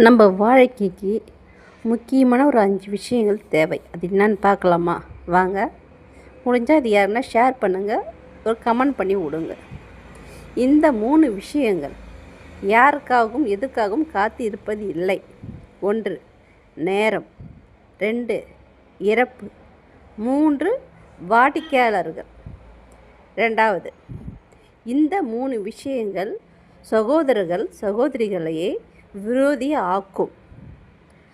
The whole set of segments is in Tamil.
நம்ம வாழ்க்கைக்கு முக்கியமான ஒரு 5 விஷயங்கள் தேவை. அது என்னன்னு பார்க்கலாமா? வாங்க. முடிஞ்சால் அது யாருன்னா ஷேர் பண்ணுங்கள், ஒரு கமெண்ட் பண்ணி விடுங்க. இந்த 3 விஷயங்கள் யாருக்காகவும் எதுக்காகவும் காத்து இருப்பது இல்லை. 1 நேரம், 2 இறப்பு, 3 வாடிக்கையாளர்கள். 2வது, இந்த 3 விஷயங்கள் சகோதரர்கள் சகோதரிகளையே விரோதி ஆக்கும்.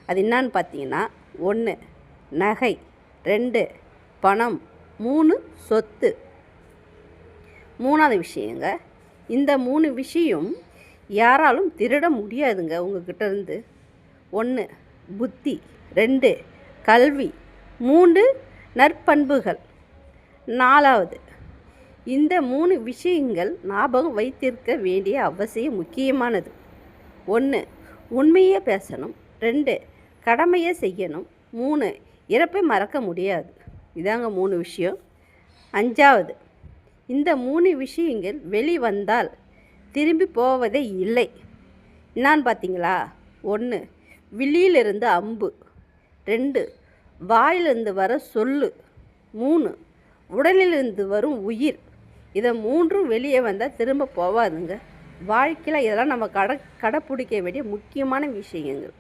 அது என்னான்னு பார்த்தீங்கன்னா, 1 நகை, 2 பணம், 3 சொத்து. 3வது விஷயங்க, இந்த 3 விஷயம் யாராலும் திருட முடியாதுங்க உங்ககிட்ட இருந்து. 1 புத்தி, 2 கல்வி, 3 நற்பண்புகள். 4வது, இந்த 3 விஷயங்கள் ஞாபகம் வைத்திருக்க வேண்டிய அவசியம் முக்கியமானது. 1 உண்மையே பேசணும், 2 கடமையை செய்யணும், 3 இறப்பை மறக்க முடியாது. இதாங்க 3 விஷயம். 5வது, இந்த 3 விஷயங்கள் வெளிவந்தால் திரும்பி போவதே இல்லை. என்னான்னு பார்த்தீங்களா? 1 வில்லியிலிருந்து அம்பு, 2 வாயிலிருந்து வர சொல்லு, 3 உடலிலிருந்து வரும் உயிர். இதை 3ம் வெளியே வந்தால் திரும்ப போவாதுங்க. வாழ்க்கையில் இதெல்லாம் நம்ம கடைப்பிடிக்க வேண்டிய முக்கியமான விஷயங்கள்.